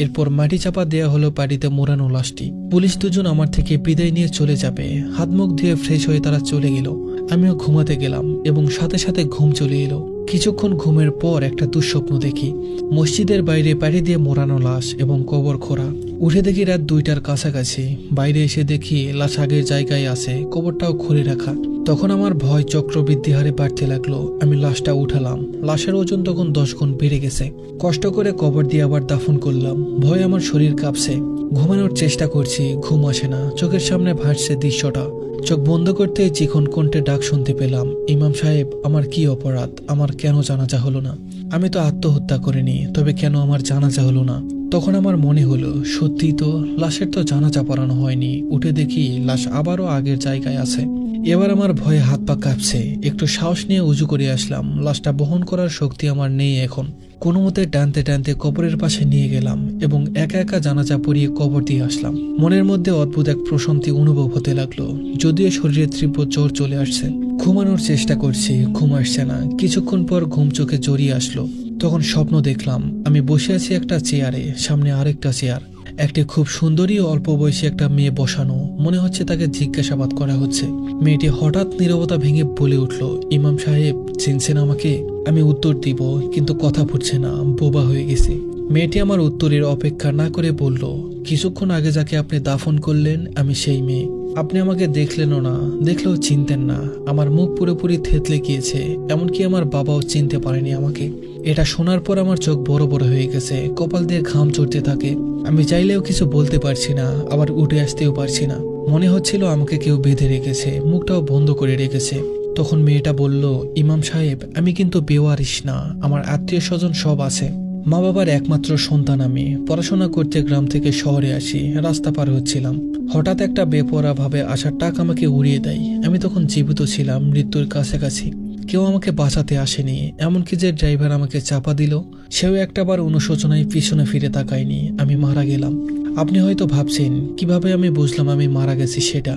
এরপর মাটি চাপা দেয়া হলো পাটিতে মোড়ানো লাশটি। পুলিশ দুজন আমার থেকে বিদায় নিয়ে চলে যাবে। হাত মুখ ধুয়ে ফ্রেশ হয়ে তারা চলে গেল। আমিও ঘুমাতে গেলাম এবং সাথে সাথে ঘুম চলে এলো। কিছুক্ষণ ঘুমের পর একটা দুঃস্বপ্ন দেখি। মসজিদের বাইরে পাটি দিয়ে মোড়ানো লাশ এবং কবর খোঁড়া। উঠে দেখি রাত 2টার কাছাকাছি। বাইরে এসে দেখি লাশ আগের জায়গায় আছে, কবরটাও খুলে রাখা। তখন আমার ভয় চক্রবৃদ্ধি হারে বাড়তে লাগলো। আমি লাশটা উঠালাম। লাশের ওজন তখন 10 গুণ বেড়ে গেছে। কষ্ট করে কবর দিয়ে আবার দাফন করলাম। ভয় আমার শরীর কাঁপছে। ঘুমানোর চেষ্টা করছি, ঘুম আসে না। চোখের সামনে ভাসছে দৃশ্যটা। চোখ বন্ধ করতে চিকন কণ্ঠে ডাক শুনতে পেলাম, ইমাম সাহেব, আমার কি অপরাধ? আমার কেন জানাজা হলো না? আমি তো আত্মহত্যা করিনি, তবে কেন আমার জানাজা হলো না? তখন আমার মনে হলো, সত্যি তো, লাশের তো জানাজা পড়ানো হয়নি। উঠে দেখি লাশ আবারও আগের জায়গায় আছে। এবার আমার ভয়ে হাত পা কাঁপছে। একটু সাহস নিয়ে উজু করে আসলাম। লাশটা বহন করার শক্তি আমার নেই এখন। কোনো মতে টানতে টানতে কবরের পাশে নিয়ে গেলাম এবং একা একা জানাজা পড়িয়ে কবর দিয়ে আসলাম। মনের মধ্যে অদ্ভুত এক প্রশান্তি অনুভব হতে লাগলো, যদিও শরীরে তীব্র জ্বর চলে আসছে। ঘুমানোর চেষ্টা করছি, ঘুম আসছে না। কিছুক্ষণ পর ঘুম চোখে জড়িয়ে আসলো। তখন স্বপ্ন দেখলাম আমি বসে আছি একটা চেয়ারে, সামনে আরেকটা চেয়ার। একটি খুব সুন্দরী ও অল্প বয়সী একটা মেয়ে বসানো। মনে হচ্ছে তাকে জিজ্ঞাসাবাদ করা হচ্ছে। মেয়েটি হঠাৎ নীরবতা ভেঙে বলে উঠল, ইমাম সাহেব, চিনছেন আমাকে? আমি উত্তর দিব, কিন্তু কথা ফুটছে না, বোবা হয়ে গেছি। মেয়েটি আমার উত্তরের অপেক্ষা না করে বলল, কিছুক্ষণ আগে যাকে আপনি দাফন করলেন আমি সেই মেয়ে। আপনি আমাকে দেখলেনও না, দেখলেও চিনতেন না। আমার মুখ পুরোপুরি থেতলে গিয়েছে, এমনকি আমার বাবাও চিনতে পারেনি আমাকে। এটা শোনার পর আমার চোখ বড় বড় হয়ে গেছে, কপাল দিয়ে ঘাম চড়তে থাকে। আমি চাইলেও কিছু বলতে পারছি না, আবার উঠে আসতেও পারছি না। মনে হচ্ছিল আমাকে কেউ বেঁধে রেখেছে, মুখটাও বন্ধ করে রেখেছে। তখন মেয়েটা বলল, ইমাম সাহেব, আমি কিন্তু বেওয়ারিশ না, আমার আত্মীয় স্বজন সব আছে। মা বাবার একমাত্র সন্তান আমি। পড়াশোনা করতে গ্রাম থেকে শহরে আসি। রাস্তা পার হচ্ছিলাম, হঠাৎ একটা বেপরোয়া ভাবে আসা ট্রাক আমাকে উড়িয়ে দেয়। আমি তখন জীবিত ছিলাম, মৃত্যুর কাছাকাছি। কেউ আমাকে বাঁচাতে আসেনি, এমনকি যে ড্রাইভার আমাকে চাপা দিল সেও একটাবার অনুশোচনায় পিছনে ফিরে তাকায়নি। আমি মারা গেলাম। আপনি হয়তো ভাবছেন কিভাবে আমি বুঝলাম আমি মারা গেছি সেটা।